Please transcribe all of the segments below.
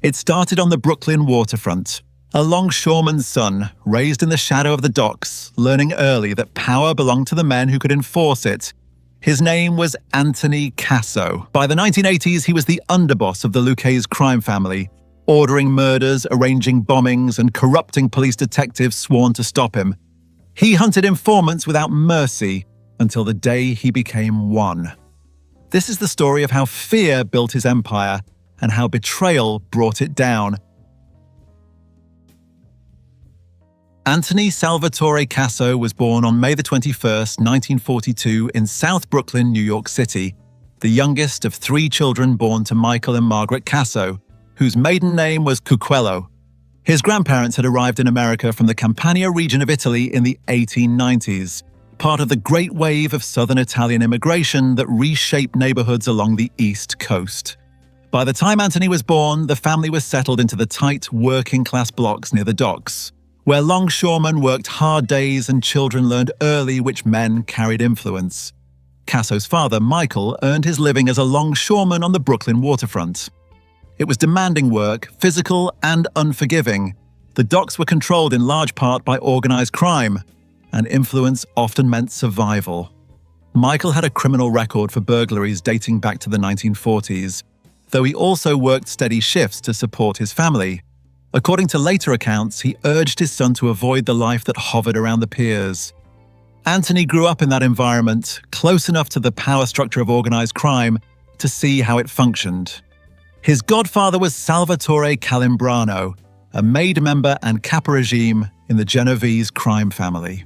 It started on the Brooklyn waterfront. A longshoreman's son, raised in the shadow of the docks, learning early that power belonged to the men who could enforce it. His name was Anthony Casso. By the 1980s, he was the underboss of the Lucchese crime family, ordering murders, arranging bombings, and corrupting police detectives sworn to stop him. He hunted informants without mercy until the day he became one. This is the story of how fear built his empire and how betrayal brought it down. Anthony Salvatore Casso was born on May 21, 1942 in South Brooklyn, New York City, the youngest of 3 children born to Michael and Margaret Casso, whose maiden name was Cucquello. His grandparents had arrived in America from the Campania region of Italy in the 1890s, part of the great wave of southern Italian immigration that reshaped neighborhoods along the East Coast. By the time Anthony was born, the family was settled into the tight, working-class blocks near the docks, where longshoremen worked hard days and children learned early which men carried influence. Casso's father, Michael, earned his living as a longshoreman on the Brooklyn waterfront. It was demanding work, physical and unforgiving. The docks were controlled in large part by organized crime, and influence often meant survival. Michael had a criminal record for burglaries dating back to the 1940s, though he also worked steady shifts to support his family. According to later accounts, he urged his son to avoid the life that hovered around the piers. Anthony grew up in that environment, close enough to the power structure of organized crime to see how it functioned. His godfather was Salvatore Calimbrano, a Maid member and Kappa regime in the Genovese crime family.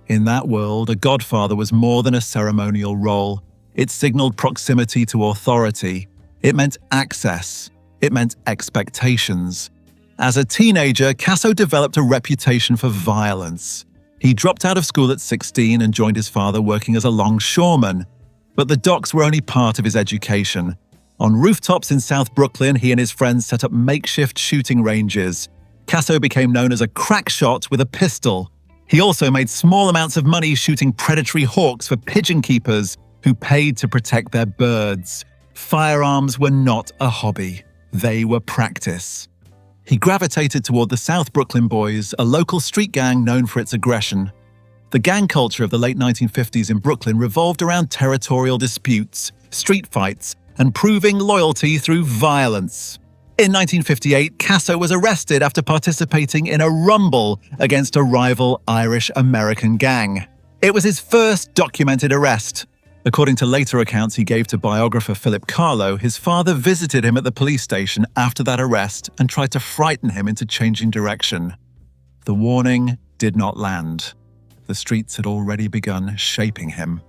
In that world, a godfather was more than a ceremonial role. It signaled proximity to authority. It meant access. It meant expectations. As a teenager, Casso developed a reputation for violence. He dropped out of school at 16 and joined his father working as a longshoreman. But the docks were only part of his education. On rooftops in South Brooklyn, he and his friends set up makeshift shooting ranges. Casso became known as a crack shot with a pistol. He also made small amounts of money shooting predatory hawks for pigeon keepers who paid to protect their birds. Firearms were not a hobby. They were practice. He gravitated toward the South Brooklyn Boys, a local street gang known for its aggression. The gang culture of the late 1950s in Brooklyn revolved around territorial disputes, street fights, and proving loyalty through violence. In 1958, Casso was arrested after participating in a rumble against a rival Irish-American gang. It was his first documented arrest. According to later accounts he gave to biographer Philip Carlo, his father visited him at the police station after that arrest and tried to frighten him into changing direction. The warning did not land. The streets had already begun shaping him.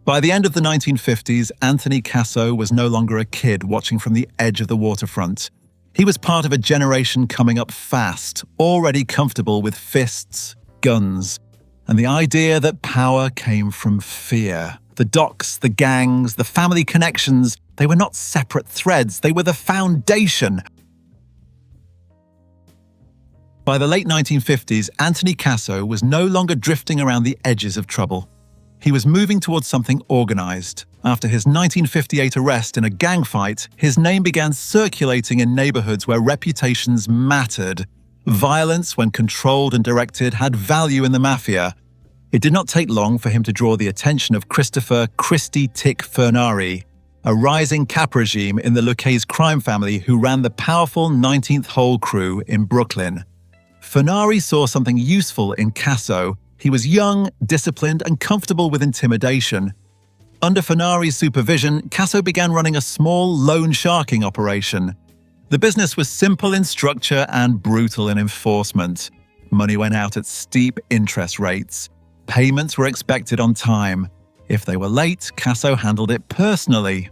By the end of the 1950s, Anthony Casso was no longer a kid watching from the edge of the waterfront. He was part of a generation coming up fast, already comfortable with fists, guns, and the idea that power came from fear. The docks, the gangs, the family connections, they were not separate threads, they were the foundation. By the late 1950s, Anthony Casso was no longer drifting around the edges of trouble. He was moving towards something organized. After his 1958 arrest in a gang fight, his name began circulating in neighborhoods where reputations mattered. Violence, when controlled and directed, had value in the Mafia. It did not take long for him to draw the attention of Christopher "Christy Tick" Furnari, a rising Cap regime in the Lucchese crime family who ran the powerful 19th Hole crew in Brooklyn. Furnari saw something useful in Casso. He was young, disciplined, and comfortable with intimidation. Under Furnari's supervision, Casso began running a small loan sharking operation. The business was simple in structure and brutal in enforcement. Money went out at steep interest rates. Payments were expected on time. If they were late, Casso handled it personally.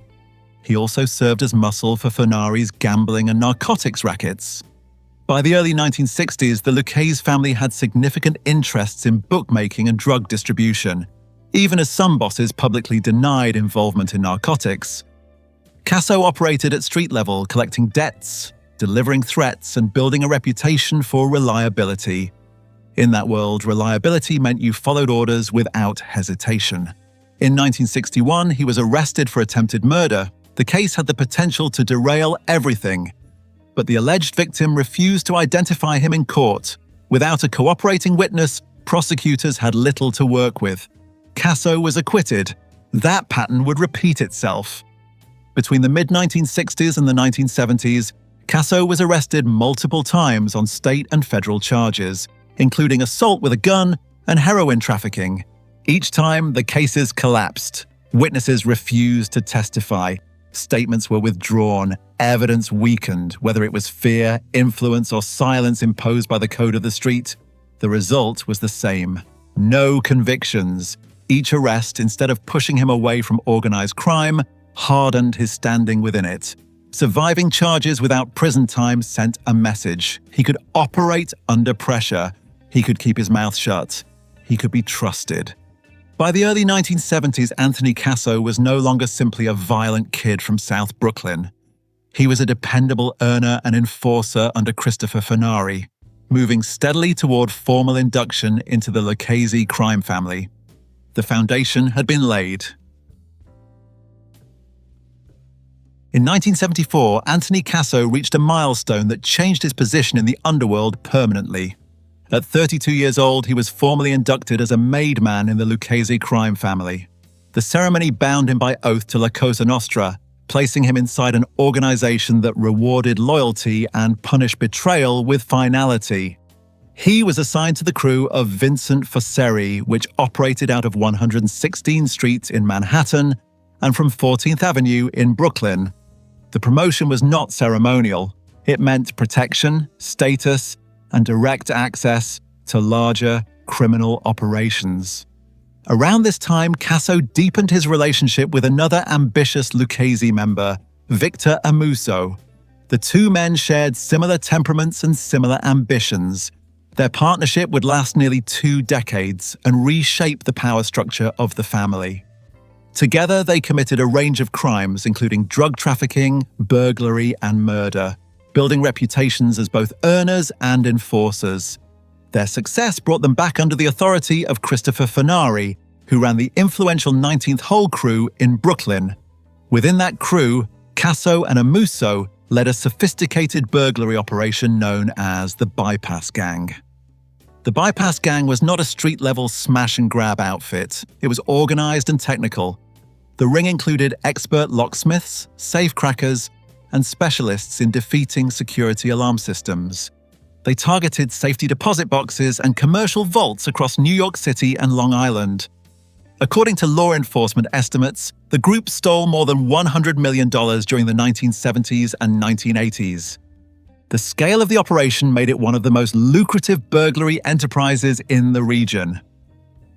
He also served as muscle for Furnari's gambling and narcotics rackets. By the early 1960s, the Lucchese family had significant interests in bookmaking and drug distribution, even as some bosses publicly denied involvement in narcotics. Casso operated at street level, collecting debts, delivering threats, and building a reputation for reliability. In that world, reliability meant you followed orders without hesitation. In 1961, he was arrested for attempted murder. The case had the potential to derail everything. but the alleged victim refused to identify him in court. Without a cooperating witness, prosecutors had little to work with. Casso was acquitted. That pattern would repeat itself. Between the mid-1960s and the 1970s, Casso was arrested multiple times on state and federal charges, including assault with a gun and heroin trafficking. Each time, the cases collapsed. Witnesses refused to testify. Statements were withdrawn. Evidence weakened, whether it was fear, influence, or silence imposed by the code of the street. The result was the same. No convictions. Each arrest, instead of pushing him away from organized crime, hardened his standing within it. Surviving charges without prison time sent a message. He could operate under pressure. He could keep his mouth shut. He could be trusted. By the early 1970s, Anthony Casso was no longer simply a violent kid from South Brooklyn. He was a dependable earner and enforcer under Christopher Furnari, moving steadily toward formal induction into the Lucchese crime family. The foundation had been laid. In 1974, Anthony Casso reached a milestone that changed his position in the underworld permanently. At 32 years old, he was formally inducted as a made man in the Lucchese crime family. The ceremony bound him by oath to La Cosa Nostra, placing him inside an organization that rewarded loyalty and punished betrayal with finality. He was assigned to the crew of Vincent Fosseri, which operated out of 116th Street in Manhattan and from 14th Avenue in Brooklyn. The promotion was not ceremonial. It meant protection, status, and direct access to larger criminal operations. Around this time, Casso deepened his relationship with another ambitious Lucchese member, Victor Amuso. The two men shared similar temperaments and similar ambitions. Their partnership would last nearly 2 decades and reshape the power structure of the family. Together, they committed a range of crimes, including drug trafficking, burglary, and murder, building reputations as both earners and enforcers. Their success brought them back under the authority of Christopher Furnari, who ran the influential 19th Hole crew in Brooklyn. Within that crew, Casso and Amuso led a sophisticated burglary operation known as the Bypass Gang. The Bypass Gang was not a street-level smash-and-grab outfit. It was organized and technical. The ring included expert locksmiths, safecrackers, and specialists in defeating security alarm systems. They targeted safety deposit boxes and commercial vaults across New York City and Long Island. According to law enforcement estimates, the group stole more than $100 million during the 1970s and 1980s. The scale of the operation made it one of the most lucrative burglary enterprises in the region.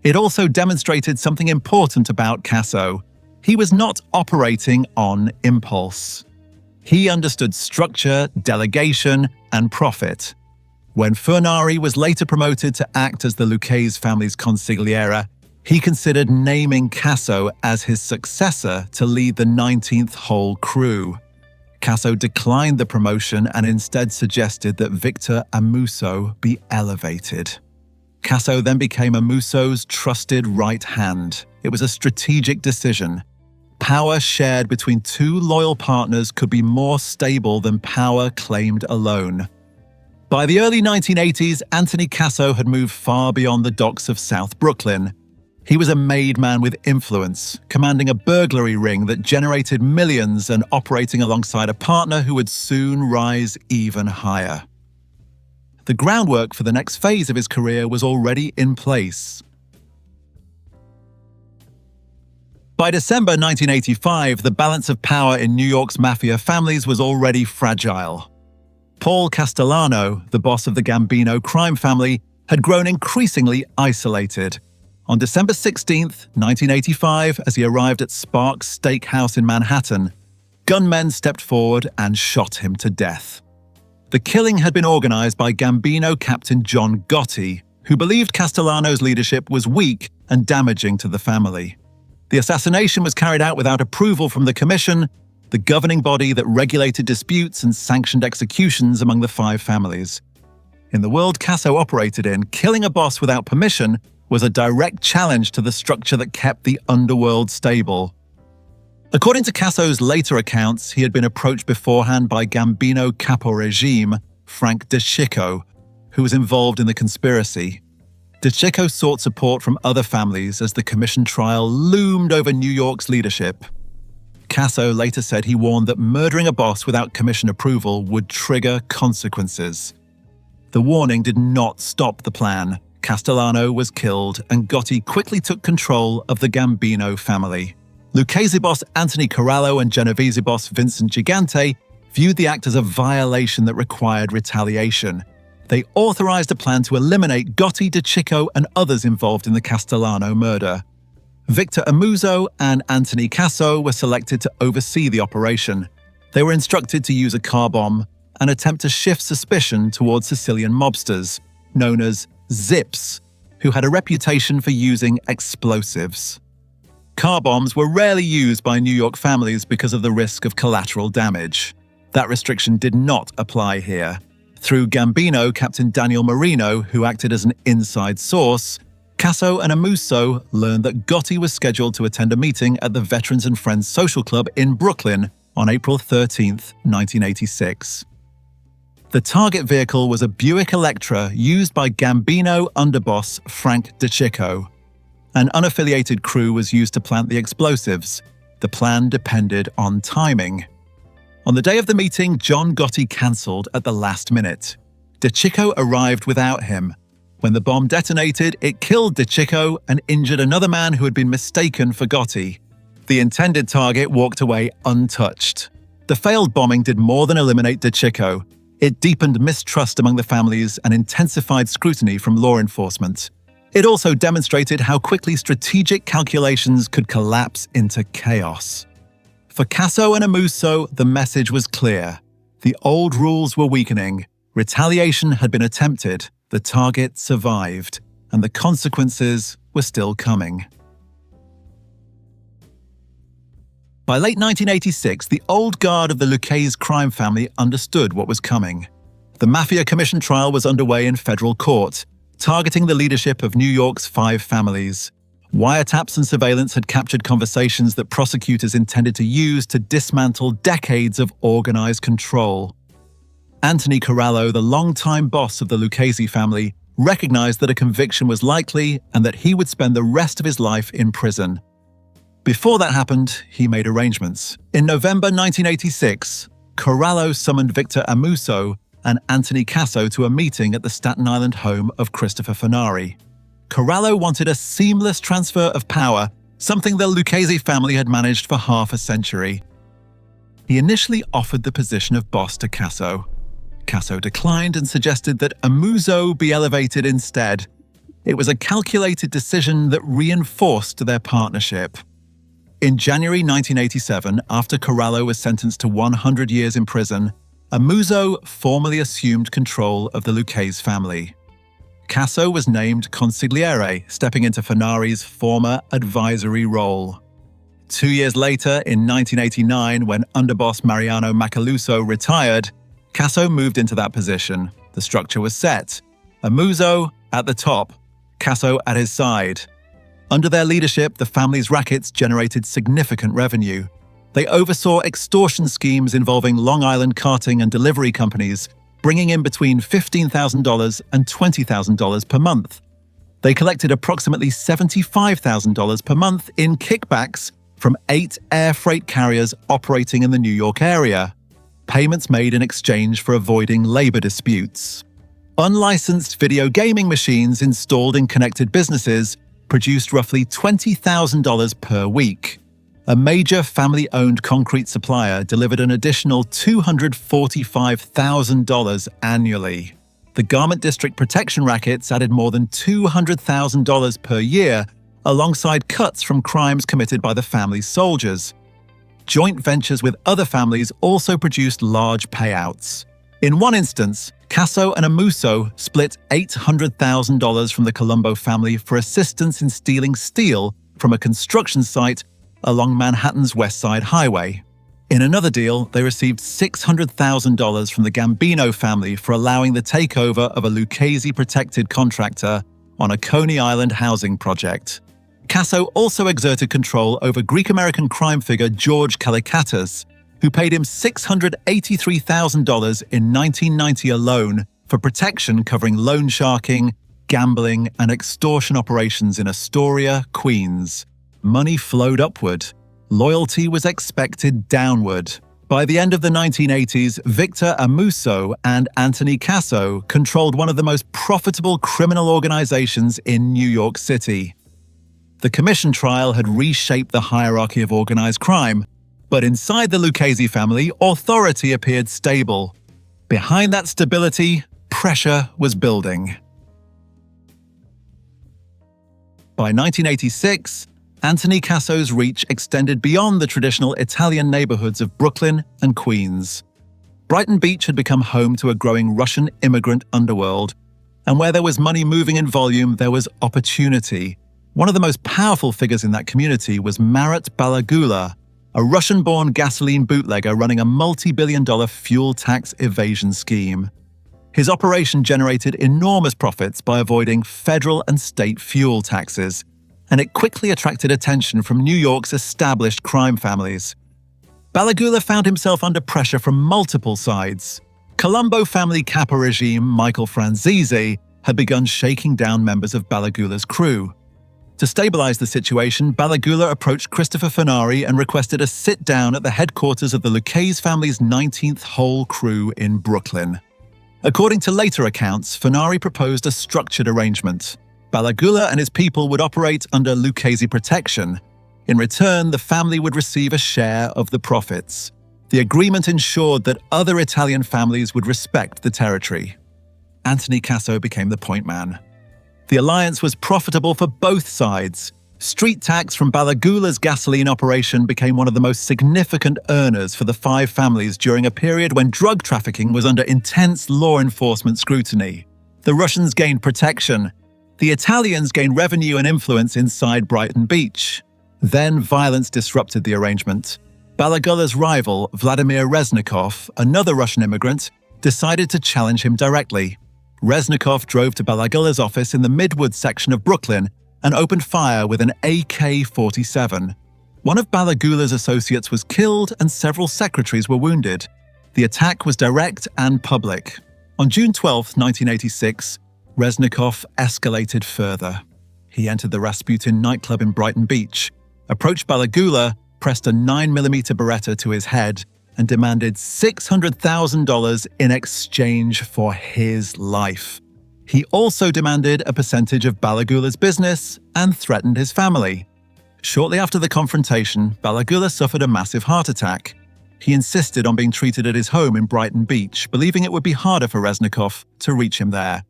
It also demonstrated something important about Casso. He was not operating on impulse. He understood structure, delegation, and profit. When Furnari was later promoted to act as the Lucchese family's consigliere, he considered naming Casso as his successor to lead the 19th Hole crew. Casso declined the promotion and instead suggested that Victor Amuso be elevated. Casso then became Amuso's trusted right hand. It was a strategic decision. Power shared between two loyal partners could be more stable than power claimed alone. By the early 1980s, Anthony Casso had moved far beyond the docks of South Brooklyn. He was a made man with influence, commanding a burglary ring that generated millions and operating alongside a partner who would soon rise even higher. The groundwork for the next phase of his career was already in place. By December 1985, the balance of power in New York's Mafia families was already fragile. Paul Castellano, the boss of the Gambino crime family, had grown increasingly isolated. On December 16, 1985, as he arrived at Sparks Steakhouse in Manhattan, gunmen stepped forward and shot him to death. The killing had been organized by Gambino captain John Gotti, who believed Castellano's leadership was weak and damaging to the family. The assassination was carried out without approval from the Commission, the governing body that regulated disputes and sanctioned executions among the 5 families. In the world Casso operated in, killing a boss without permission was a direct challenge to the structure that kept the underworld stable. According to Casso's later accounts, he had been approached beforehand by Gambino capo regime Frank De Chico, who was involved in the conspiracy. De Chico sought support from other families as the commission trial loomed over New York's leadership. Casso later said he warned that murdering a boss without commission approval would trigger consequences. The warning did not stop the plan. Castellano was killed, and Gotti quickly took control of the Gambino family. Lucchese boss Anthony Corallo and Genovese boss Vincent Gigante viewed the act as a violation that required retaliation. They authorized a plan to eliminate Gotti, De Chico, and others involved in the Castellano murder. Victor Amuzzo and Anthony Casso were selected to oversee the operation. They were instructed to use a car bomb and attempt to shift suspicion towards Sicilian mobsters, known as Zips, who had a reputation for using explosives. Car bombs were rarely used by New York families because of the risk of collateral damage. That restriction did not apply here. Through Gambino, Captain Daniel Marino, who acted as an inside source, Casso and Amuzzo learned that Gotti was scheduled to attend a meeting at the Veterans and Friends Social Club in Brooklyn on April 13, 1986. The target vehicle was a Buick Electra used by Gambino underboss Frank De Chico. An unaffiliated crew was used to plant the explosives. The plan depended on timing. On the day of the meeting, John Gotti cancelled at the last minute. De Chico arrived without him. When the bomb detonated, it killed De Chico and injured another man who had been mistaken for Gotti. The intended target walked away untouched. The failed bombing did more than eliminate De Chico. It deepened mistrust among the families and intensified scrutiny from law enforcement. It also demonstrated how quickly strategic calculations could collapse into chaos. For Casso and Amuzzo, the message was clear. The old rules were weakening. Retaliation had been attempted, the target survived, and the consequences were still coming. By late 1986, the old guard of the Lucchese crime family understood what was coming. The Mafia commission trial was underway in federal court, targeting the leadership of New York's 5 families. Wiretaps and surveillance had captured conversations that prosecutors intended to use to dismantle decades of organized control. Anthony Corallo, the longtime boss of the Lucchese family, recognized that a conviction was likely and that he would spend the rest of his life in prison. Before that happened, he made arrangements. In November 1986, Corallo summoned Victor Amuzzo and Anthony Casso to a meeting at the Staten Island home of Christopher Fenari. Corallo wanted a seamless transfer of power, something the Lucchese family had managed for half a century. He initially offered the position of boss to Casso. Casso declined and suggested that Amuzzo be elevated instead. It was a calculated decision that reinforced their partnership. In January 1987, after Corallo was sentenced to 100 years in prison, Amuzzo formally assumed control of the Lucchese family. Casso was named consigliere, stepping into Fenari's former advisory role. 2 years later, in 1989, when underboss Mariano Macaluso retired, Casso moved into that position. The structure was set. Amuzzo at the top, Casso at his side. Under their leadership, the family's rackets generated significant revenue. They oversaw extortion schemes involving Long Island carting and delivery companies, bringing in between $15,000 and $20,000 per month. They collected approximately $75,000 per month in kickbacks from 8 air freight carriers operating in the New York area, payments made in exchange for avoiding labor disputes. Unlicensed video gaming machines installed in connected businesses produced roughly $20,000 per week. A major family-owned concrete supplier delivered an additional $245,000 annually. The Garment District protection rackets added more than $200,000 per year, alongside cuts from crimes committed by the family's soldiers. Joint ventures with other families also produced large payouts. In one instance, Casso and Amuzzo split $800,000 from the Colombo family for assistance in stealing steel from a construction site along Manhattan's West Side Highway. In another deal, they received $600,000 from the Gambino family for allowing the takeover of a Lucchese-protected contractor on a Coney Island housing project. Casso also exerted control over Greek-American crime figure George Kalikatas, who paid him $683,000 in 1990 alone for protection covering loan sharking, gambling, and extortion operations in Astoria, Queens. Money flowed upward. Loyalty was expected downward. By the end of the 1980s, Victor Amuso and Anthony Casso controlled one of the most profitable criminal organizations in New York City. The commission trial had reshaped the hierarchy of organized crime, but inside the Lucchese family, authority appeared stable. Behind that stability, pressure was building. By 1986, Anthony Casso's reach extended beyond the traditional Italian neighborhoods of Brooklyn and Queens. Brighton Beach had become home to a growing Russian immigrant underworld, and where there was money moving in volume, there was opportunity. One of the most powerful figures in that community was Marat Balagula, a Russian-born gasoline bootlegger running a multi-billion-dollar fuel tax evasion scheme. His operation generated enormous profits by avoiding federal and state fuel taxes, and it quickly attracted attention from New York's established crime families. Balagula found himself under pressure from multiple sides. Colombo family Kappa regime Michael Franzese had begun shaking down members of Balagula's crew. To stabilize the situation, Balagula approached Christopher Furnari and requested a sit-down at the headquarters of the Lucchese family's 19th hole crew in Brooklyn. According to later accounts, Furnari proposed a structured arrangement. Balagula and his people would operate under Lucchese protection. In return, the family would receive a share of the profits. The agreement ensured that other Italian families would respect the territory. Anthony Casso became the point man. The alliance was profitable for both sides. Street tax from Balagula's gasoline operation became one of the most significant earners for the five families during a period when drug trafficking was under intense law enforcement scrutiny. The Russians gained protection. The Italians gained revenue and influence inside Brighton Beach. Then violence disrupted the arrangement. Balagula's rival, Vladimir Reznikov, another Russian immigrant, decided to challenge him directly. Reznikov drove to Balagula's office in the Midwood section of Brooklyn and opened fire with an AK-47. One of Balagula's associates was killed and several secretaries were wounded. The attack was direct and public. On June 12, 1986, Reznikov escalated further. He entered the Rasputin nightclub in Brighton Beach, approached Balagula, pressed a 9mm Beretta to his head, and demanded $600,000 in exchange for his life. He also demanded a percentage of Balagula's business and threatened his family. Shortly after the confrontation, Balagula suffered a massive heart attack. He insisted on being treated at his home in Brighton Beach, believing it would be harder for Reznikov to reach him there.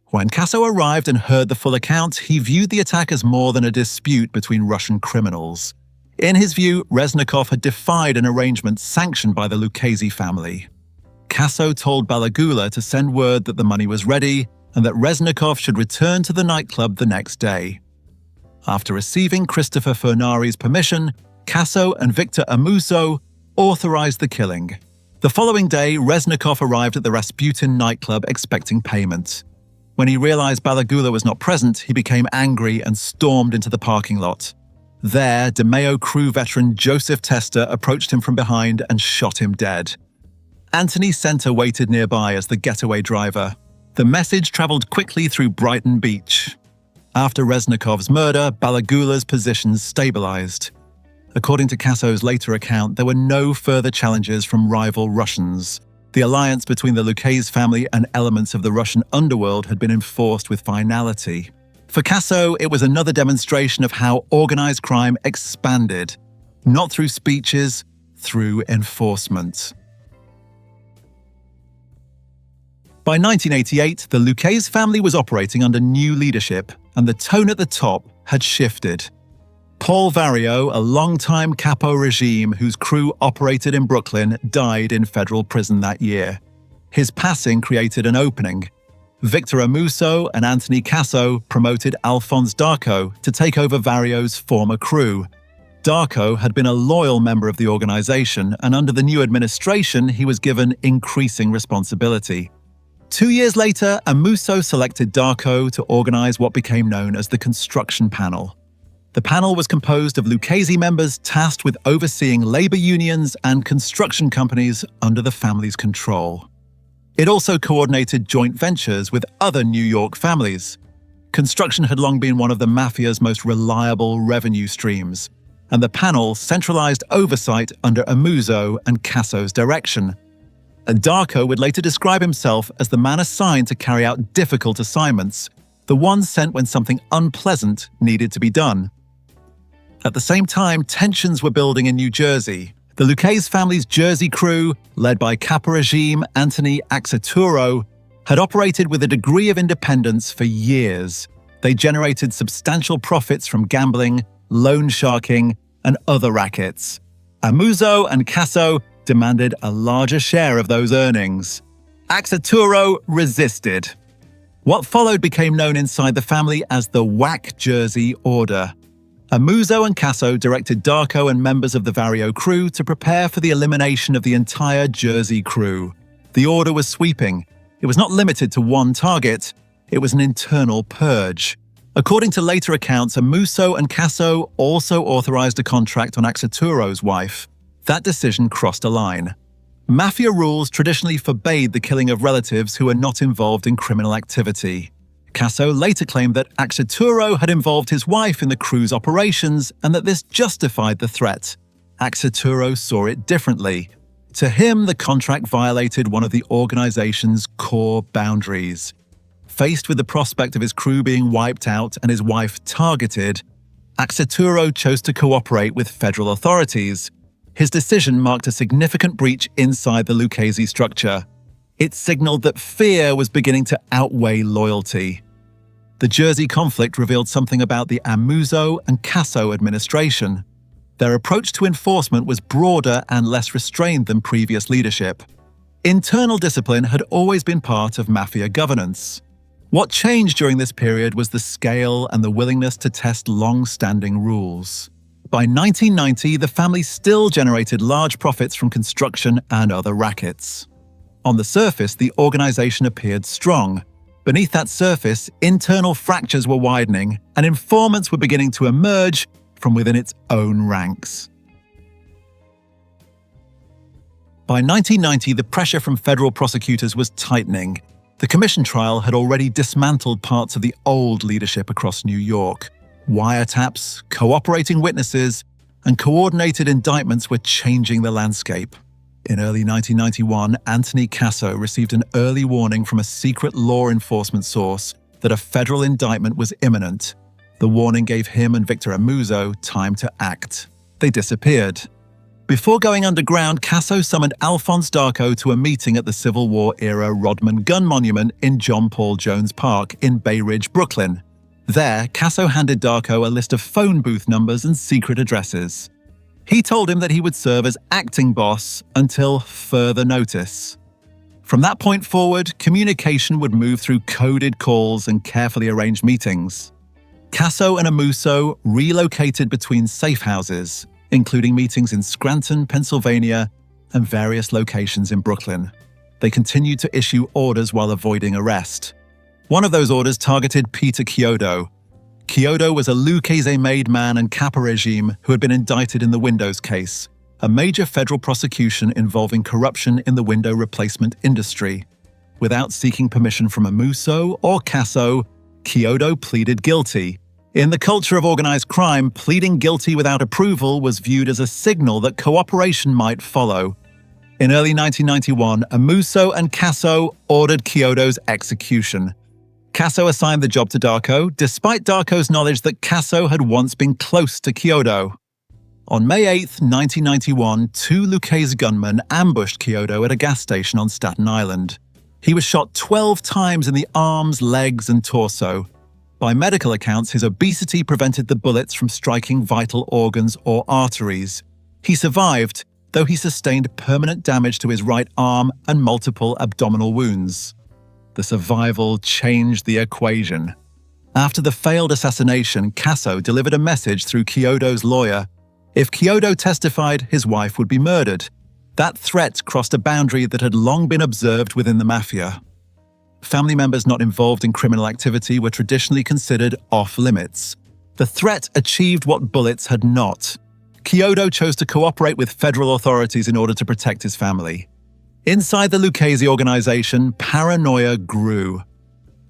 When Casso arrived and heard the full account, he viewed the attack as more than a dispute between Russian criminals. In his view, Reznikov had defied an arrangement sanctioned by the Lucchese family. Casso told Balagula to send word that the money was ready and that Reznikov should return to the nightclub the next day. After receiving Christopher Furnari's permission, Casso and Victor Amuso authorized the killing. The following day, Reznikov arrived at the Rasputin nightclub expecting payment. When he realized Balagula was not present, he became angry and stormed into the parking lot. There, DeMeo crew veteran Joseph Testa approached him from behind and shot him dead. Anthony Center waited nearby as the getaway driver. The message traveled quickly through Brighton Beach. After Reznikov's murder, Balagula's positions stabilized. According to Casso's later account, there were no further challenges from rival Russians. The alliance between the Lucchese family and elements of the Russian underworld had been enforced with finality. For Casso, it was another demonstration of how organized crime expanded, not through speeches, through enforcement. By 1988, the Lucchese family was operating under new leadership, and the tone at the top had shifted. Paul Vario, a longtime capo regime whose crew operated in Brooklyn, died in federal prison that year. His passing created an opening. Victor Amuso and Anthony Casso promoted Alphonse Darko to take over Vario's former crew. Darko had been a loyal member of the organization, and under the new administration, he was given increasing responsibility. 2 years later, Amuso selected Darko to organize what became known as the Construction Panel. The panel was composed of Lucchese members tasked with overseeing labor unions and construction companies under the family's control. It also coordinated joint ventures with other New York families. Construction had long been one of the Mafia's most reliable revenue streams, and the panel centralized oversight under Amuzzo and Casso's direction. And Darko would later describe himself as the man assigned to carry out difficult assignments, the one sent when something unpleasant needed to be done. At the same time, tensions were building in New Jersey. The Lucchese family's Jersey crew, led by Capo regime Anthony Axaturo, had operated with a degree of independence for years. They generated substantial profits from gambling, loan sharking, and other rackets. Amuzzo and Casso demanded a larger share of those earnings. Axaturo resisted. What followed became known inside the family as the Whack Jersey Order. Amuzzo and Casso directed Darko and members of the Vario crew to prepare for the elimination of the entire Jersey crew. The order was sweeping. It was not limited to one target. It was an internal purge. According to later accounts, Amuzzo and Casso also authorized a contract on Axaturo's wife. That decision crossed a line. Mafia rules traditionally forbade the killing of relatives who were not involved in criminal activity. Casso later claimed that Axaturo had involved his wife in the crew's operations and that this justified the threat. Axaturo saw it differently. To him, the contract violated one of the organization's core boundaries. Faced with the prospect of his crew being wiped out and his wife targeted, Axaturo chose to cooperate with federal authorities. His decision marked a significant breach inside the Lucchese structure. It signaled that fear was beginning to outweigh loyalty. The Jersey conflict revealed something about the Amuzzo and Casso administration. Their approach to enforcement was broader and less restrained than previous leadership. Internal discipline had always been part of Mafia governance. What changed during this period was the scale and the willingness to test long-standing rules. By 1990, the family still generated large profits from construction and other rackets. On the surface, the organization appeared strong. Beneath that surface, internal fractures were widening, and informants were beginning to emerge from within its own ranks. By 1990, the pressure from federal prosecutors was tightening. The commission trial had already dismantled parts of the old leadership across New York. Wiretaps, cooperating witnesses, and coordinated indictments were changing the landscape. In early 1991, Anthony Casso received an early warning from a secret law enforcement source that a federal indictment was imminent. The warning gave him and Victor Amuzzo time to act. They disappeared. Before going underground, Casso summoned Alphonse Darko to a meeting at the Civil War-era Rodman Gun Monument in John Paul Jones Park in Bay Ridge, Brooklyn. There, Casso handed Darko a list of phone booth numbers and secret addresses. He told him that he would serve as acting boss until further notice. From that point forward, communication would move through coded calls and carefully arranged meetings. Casso and Amuzzo relocated between safe houses, including meetings in Scranton, Pennsylvania, and various locations in Brooklyn. They continued to issue orders while avoiding arrest. One of those orders targeted Peter Chiodo. Chiodo was a Lucchese-made man and Capo regime who had been indicted in the Windows case, a major federal prosecution involving corruption in the window replacement industry. Without seeking permission from Amuzzo or Casso, Chiodo pleaded guilty. In the culture of organized crime, pleading guilty without approval was viewed as a signal that cooperation might follow. In early 1991, Amuzzo and Casso ordered Chiodo's execution. Casso assigned the job to Darko, despite Darko's knowledge that Casso had once been close to Chiodo. On May 8, 1991, two Lucchese gunmen ambushed Chiodo at a gas station on Staten Island. He was shot 12 times in the arms, legs, and torso. By medical accounts, his obesity prevented the bullets from striking vital organs or arteries. He survived, though he sustained permanent damage to his right arm and multiple abdominal wounds. The survival changed the equation. After the failed assassination, Casso delivered a message through Chiodo's lawyer. If Chiodo testified, his wife would be murdered. That threat crossed a boundary that had long been observed within the Mafia. Family members not involved in criminal activity were traditionally considered off-limits. The threat achieved what bullets had not. Chiodo chose to cooperate with federal authorities in order to protect his family. Inside the Lucchese organization, paranoia grew.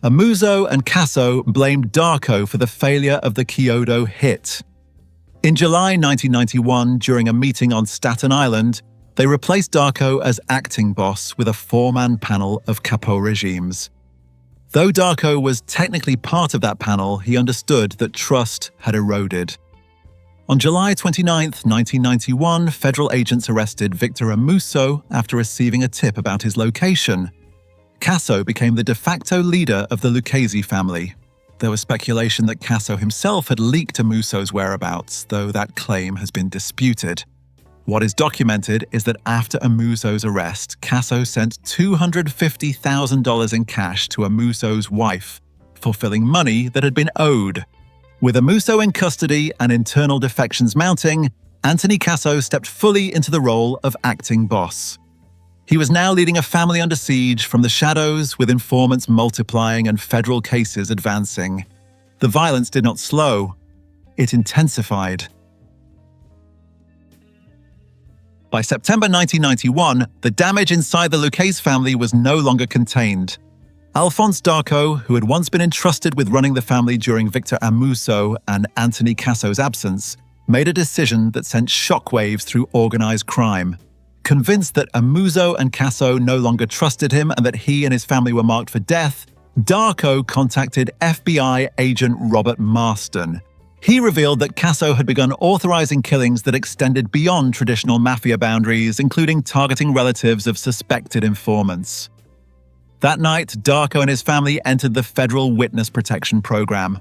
Amuzzo and Casso blamed Darko for the failure of the Chiodo hit. In July 1991, during a meeting on Staten Island, they replaced Darko as acting boss with a four-man panel of capo regimes. Though Darko was technically part of that panel, he understood that trust had eroded. On July 29, 1991, federal agents arrested Victor Amuzzo after receiving a tip about his location. Casso became the de facto leader of the Lucchese family. There was speculation that Casso himself had leaked Amuzzo's whereabouts, though that claim has been disputed. What is documented is that after Amuzzo's arrest, Casso sent $250,000 in cash to Amuzzo's wife, fulfilling money that had been owed. With Amuzzo in custody and internal defections mounting, Anthony Casso stepped fully into the role of acting boss. He was now leading a family under siege from the shadows, with informants multiplying and federal cases advancing. The violence did not slow, it intensified. By September 1991, the damage inside the Lucchese family was no longer contained. Alphonse Darko, who had once been entrusted with running the family during Victor Amuzzo and Anthony Casso's absence, made a decision that sent shockwaves through organized crime. Convinced that Amuzzo and Casso no longer trusted him and that he and his family were marked for death, Darko contacted FBI agent Robert Marston. He revealed that Casso had begun authorizing killings that extended beyond traditional mafia boundaries, including targeting relatives of suspected informants. That night, Darko and his family entered the Federal Witness Protection Program.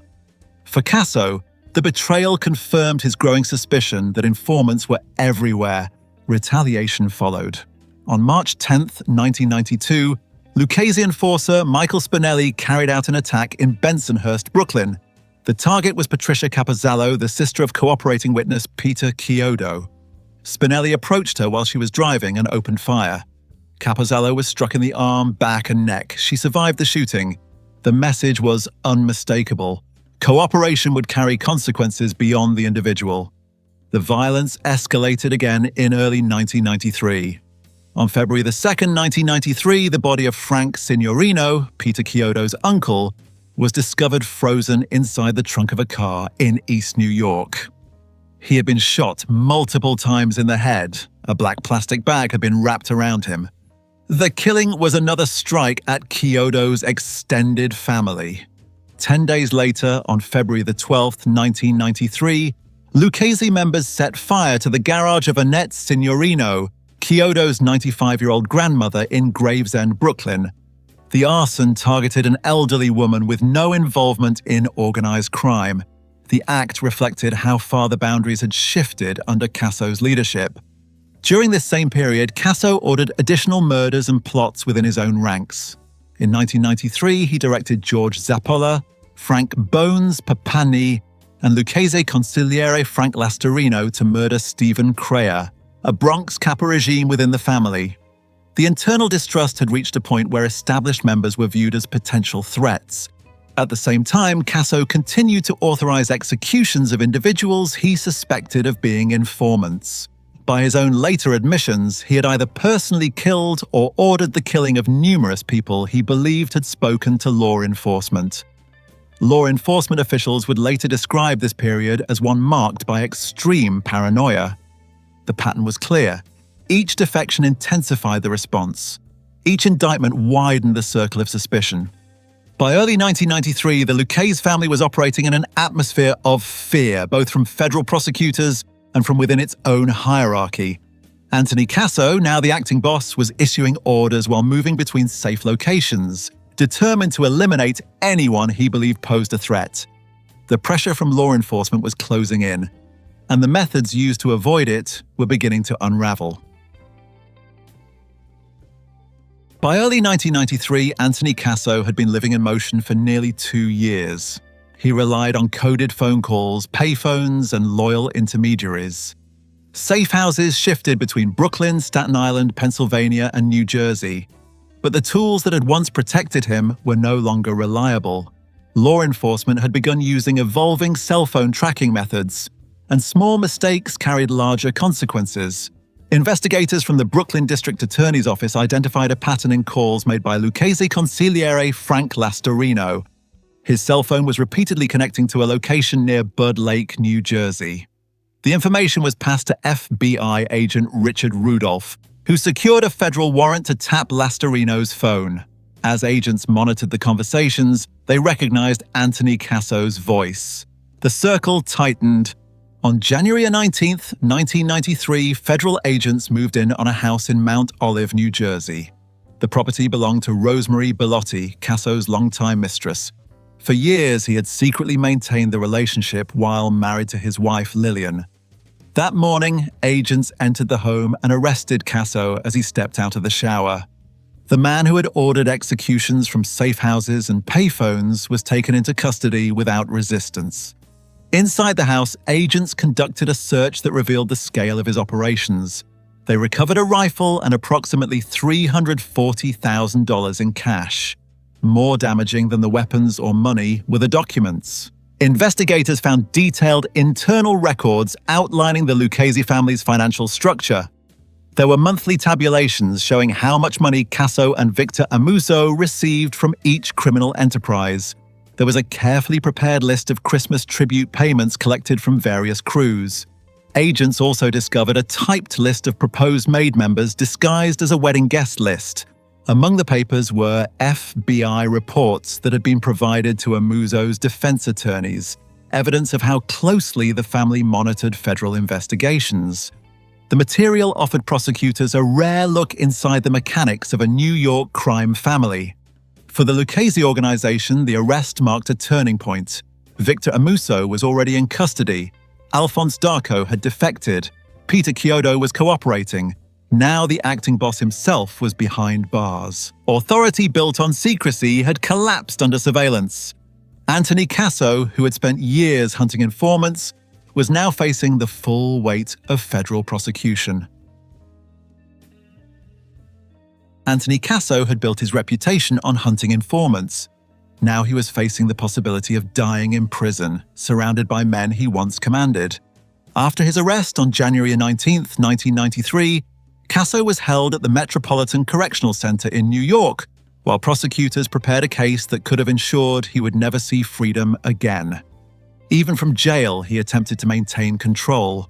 For Casso, the betrayal confirmed his growing suspicion that informants were everywhere. Retaliation followed. On March 10, 1992, Lucchese enforcer Michael Spinelli carried out an attack in Bensonhurst, Brooklyn. The target was Patricia Capozzalo, the sister of cooperating witness Peter Chiodo. Spinelli approached her while she was driving and opened fire. Capozzalo was struck in the arm, back, and neck. She survived the shooting. The message was unmistakable. Cooperation would carry consequences beyond the individual. The violence escalated again in early 1993. On February 2, 1993, the body of Frank Signorino, Peter Chiodo's uncle, was discovered frozen inside the trunk of a car in East New York. He had been shot multiple times in the head. A black plastic bag had been wrapped around him. The killing was another strike at Chiodo's extended family. 10 days later, on February 12, 1993, Lucchese members set fire to the garage of Annette Signorino, Chiodo's 95-year-old grandmother in Gravesend, Brooklyn. The arson targeted an elderly woman with no involvement in organized crime. The act reflected how far the boundaries had shifted under Casso's leadership. During this same period, Casso ordered additional murders and plots within his own ranks. In 1993, he directed George Zappola, Frank Bones Papani, and Lucchese consigliere Frank Lastarino to murder Stephen Crea, a Bronx Kappa regime within the family. The internal distrust had reached a point where established members were viewed as potential threats. At the same time, Casso continued to authorize executions of individuals he suspected of being informants. By his own later admissions, he had either personally killed or ordered the killing of numerous people he believed had spoken to law enforcement. Law enforcement officials would later describe this period as one marked by extreme paranoia. The pattern was clear. Each defection intensified the response. Each indictment widened the circle of suspicion. By early 1993, the Lucchese family was operating in an atmosphere of fear, both from federal prosecutors and from within its own hierarchy. Anthony Casso, now the acting boss, was issuing orders while moving between safe locations, determined to eliminate anyone he believed posed a threat. The pressure from law enforcement was closing in, and the methods used to avoid it were beginning to unravel. By early 1993, Anthony Casso had been living in motion for nearly 2 years. He relied on coded phone calls, payphones, and loyal intermediaries. Safe houses shifted between Brooklyn, Staten Island, Pennsylvania, and New Jersey. But the tools that had once protected him were no longer reliable. Law enforcement had begun using evolving cell phone tracking methods, and small mistakes carried larger consequences. Investigators from the Brooklyn District Attorney's Office identified a pattern in calls made by Lucchese consigliere Frank Lastorino. His cell phone was repeatedly connecting to a location near Bud Lake, New Jersey. The information was passed to FBI agent Richard Rudolph, who secured a federal warrant to tap Lastorino's phone. As agents monitored the conversations, they recognized Anthony Casso's voice. The circle tightened. On January 19, 1993, federal agents moved in on a house in Mount Olive, New Jersey. The property belonged to Rosemary Bellotti, Casso's longtime mistress. For years, he had secretly maintained the relationship while married to his wife, Lillian. That morning, agents entered the home and arrested Casso as he stepped out of the shower. The man who had ordered executions from safe houses and payphones was taken into custody without resistance. Inside the house, agents conducted a search that revealed the scale of his operations. They recovered a rifle and approximately $340,000 in cash. More damaging than the weapons or money were the documents. Investigators found detailed internal records outlining the Lucchese family's financial structure. There were monthly tabulations showing how much money Casso and Victor Amuso received from each criminal enterprise. There was a carefully prepared list of Christmas tribute payments collected from various crews. Agents also discovered a typed list of proposed maid members disguised as a wedding guest list. Among the papers were FBI reports that had been provided to Amuso's defense attorneys, evidence of how closely the family monitored federal investigations. The material offered prosecutors a rare look inside the mechanics of a New York crime family. For the Lucchese organization, the arrest marked a turning point. Victor Amuso was already in custody. Alphonse Darco had defected. Peter Chiodo was cooperating. Now the acting boss himself was behind bars. Authority built on secrecy had collapsed under surveillance. Anthony Casso, who had spent years hunting informants, was now facing the full weight of federal prosecution. Anthony Casso had built his reputation on hunting informants. Now he was facing the possibility of dying in prison, surrounded by men he once commanded. After his arrest on January 19, 1993, Casso was held at the Metropolitan Correctional Center in New York, while prosecutors prepared a case that could have ensured he would never see freedom again. Even from jail, he attempted to maintain control.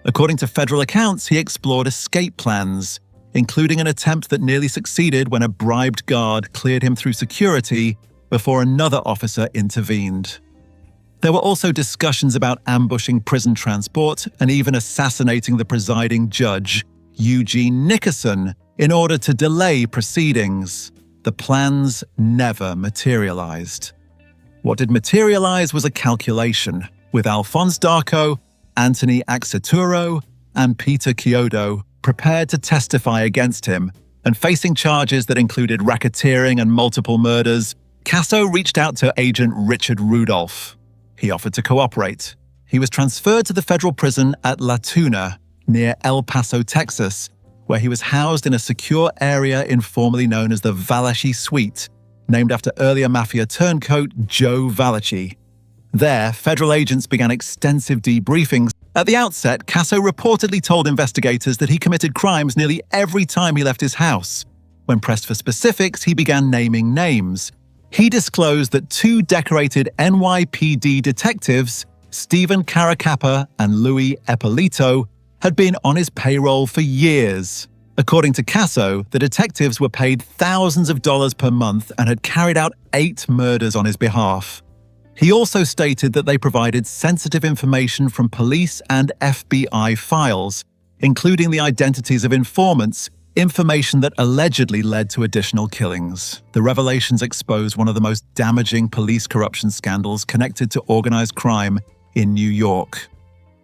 According to federal accounts, he explored escape plans, including an attempt that nearly succeeded when a bribed guard cleared him through security before another officer intervened. There were also discussions about ambushing prison transport and even assassinating the presiding judge, Eugene Nickerson, in order to delay proceedings. The plans never materialized. What did materialize was a calculation, with Alphonse Darco, Anthony Axaturo, and Peter Chiodo prepared to testify against him, and facing charges that included racketeering and multiple murders. Casso reached out to agent Richard Rudolph. He offered to cooperate. He was transferred to the federal prison at La Tuna, near El Paso, Texas, where he was housed in a secure area informally known as the Valachi Suite, named after earlier Mafia turncoat Joe Valachi. There, federal agents began extensive debriefings. At the outset, Casso reportedly told investigators that he committed crimes nearly every time he left his house. When pressed for specifics, he began naming names. He disclosed that two decorated NYPD detectives, Stephen Caracappa and Louis Eppolito, had been on his payroll for years. According to Casso, the detectives were paid thousands of dollars per month and had carried out 8 murders on his behalf. He also stated that they provided sensitive information from police and FBI files, including the identities of informants, information that allegedly led to additional killings. The revelations exposed one of the most damaging police corruption scandals connected to organized crime in New York.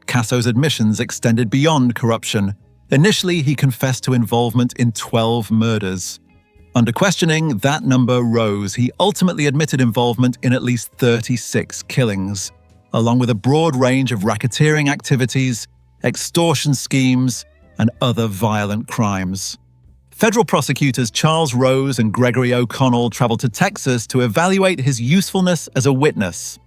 Casso's admissions extended beyond corruption. Initially, he confessed to involvement in 12 murders. Under questioning, that number rose. He ultimately admitted involvement in at least 36 killings, along with a broad range of racketeering activities, extortion schemes, and other violent crimes. Federal prosecutors Charles Rose and Gregory O'Connell traveled to Texas to evaluate his usefulness as a witness.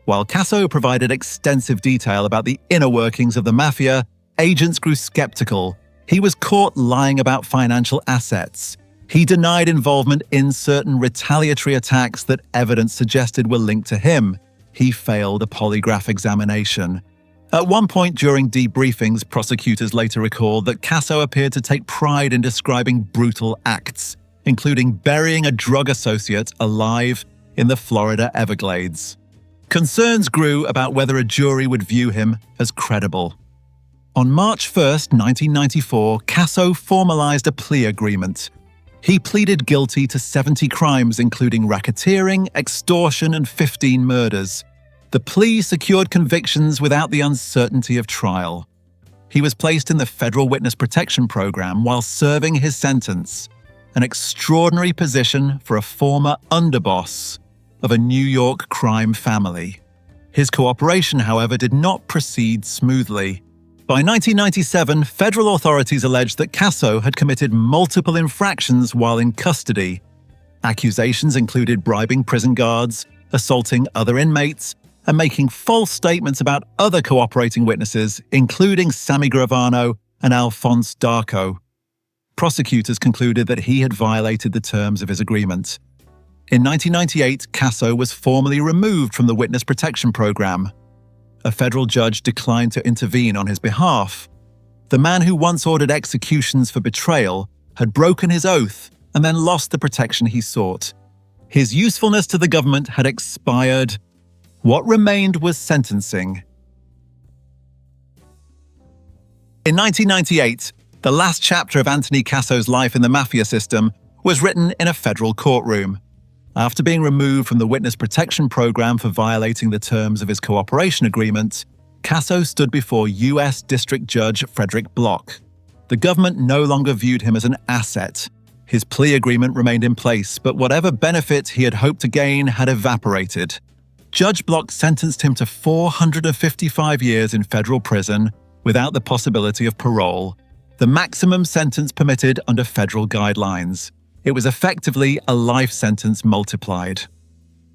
While Casso provided extensive detail about the inner workings of the Mafia, agents grew skeptical. He was caught lying about financial assets. He denied involvement in certain retaliatory attacks that evidence suggested were linked to him. He failed a polygraph examination. At one point during debriefings, prosecutors later recalled that Casso appeared to take pride in describing brutal acts, including burying a drug associate alive in the Florida Everglades. Concerns grew about whether a jury would view him as credible. On March 1, 1994, Casso formalized a plea agreement. He pleaded guilty to 70 crimes, including racketeering, extortion, and 15 murders. The plea secured convictions without the uncertainty of trial. He was placed in the Federal Witness Protection Program while serving his sentence, an extraordinary position for a former underboss of a New York crime family. His cooperation, however, did not proceed smoothly. By 1997, federal authorities alleged that Casso had committed multiple infractions while in custody. Accusations included bribing prison guards, assaulting other inmates, and making false statements about other cooperating witnesses, including Sammy Gravano and Alphonse Darco. Prosecutors concluded that he had violated the terms of his agreement. In 1998, Casso was formally removed from the Witness Protection Program. A federal judge declined to intervene on his behalf. The man who once ordered executions for betrayal had broken his oath and then lost the protection he sought. His usefulness to the government had expired. What remained was sentencing. In 1998, the last chapter of Anthony Casso's life in the Mafia system was written in a federal courtroom. After being removed from the Witness Protection Program for violating the terms of his cooperation agreement, Casso stood before U.S. District Judge Frederick Block. The government no longer viewed him as an asset. His plea agreement remained in place, but whatever benefit he had hoped to gain had evaporated. Judge Block sentenced him to 455 years in federal prison without the possibility of parole, the maximum sentence permitted under federal guidelines. It was effectively a life sentence multiplied.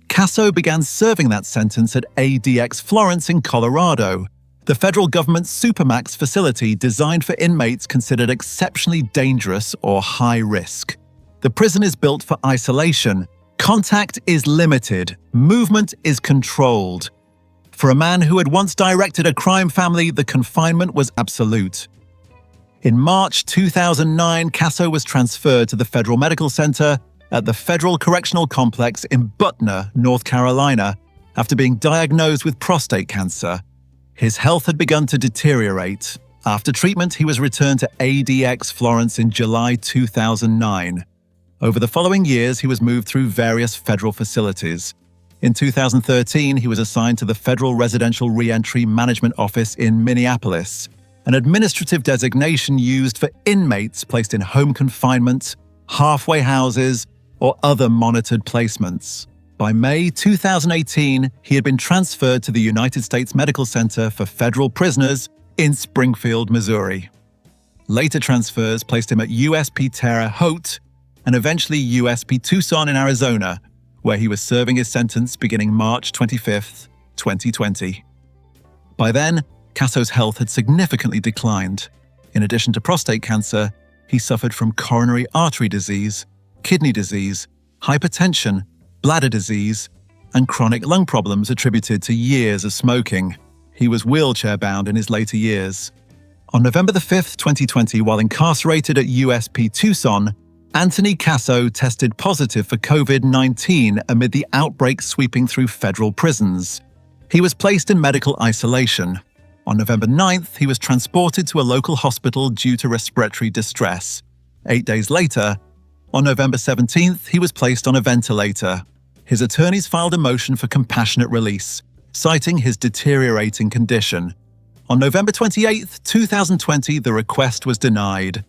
Casso began serving that sentence at ADX Florence in Colorado, the federal government's supermax facility designed for inmates considered exceptionally dangerous or high risk. The prison is built for isolation. Contact is limited. Movement is controlled. For a man who had once directed a crime family, the confinement was absolute. In March 2009, Casso was transferred to the Federal Medical Center at the Federal Correctional Complex in Butner, North Carolina, after being diagnosed with prostate cancer. His health had begun to deteriorate. After treatment, he was returned to ADX Florence in July 2009. Over the following years, he was moved through various federal facilities. In 2013, he was assigned to the Federal Residential Reentry Management Office in Minneapolis, an administrative designation used for inmates placed in home confinement, halfway houses, or other monitored placements. By May 2018, he had been transferred to the United States Medical Center for Federal Prisoners in Springfield, Missouri. Later transfers placed him at USP Terre Haute and eventually USP Tucson in Arizona, where he was serving his sentence beginning March 25, 2020. By then, Casso's health had significantly declined. In addition to prostate cancer, he suffered from coronary artery disease, kidney disease, hypertension, bladder disease, and chronic lung problems attributed to years of smoking. He was wheelchair-bound in his later years. On November 5, 2020, while incarcerated at USP Tucson, Anthony Casso tested positive for COVID-19 amid the outbreak sweeping through federal prisons. He was placed in medical isolation. On November 9th, he was transported to a local hospital due to respiratory distress. 8 days later, on November 17th, he was placed on a ventilator. His attorneys filed a motion for compassionate release, citing his deteriorating condition. On November 28, 2020, the request was denied.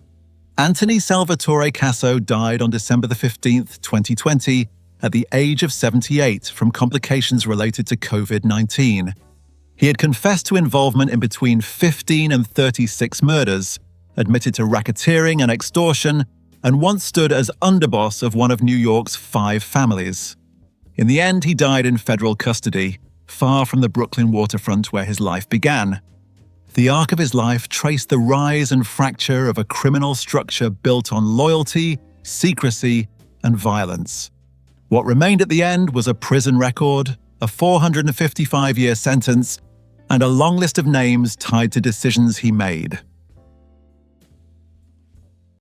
Anthony Salvatore Casso died on December 15, 2020, at the age of 78 from complications related to COVID-19. He had confessed to involvement in between 15 and 36 murders, admitted to racketeering and extortion, and once stood as underboss of one of New York's 5 families. In the end, he died in federal custody, far from the Brooklyn waterfront where his life began. The arc of his life traced the rise and fracture of a criminal structure built on loyalty, secrecy, and violence. What remained at the end was a prison record, a 455-year sentence, and a long list of names tied to decisions he made.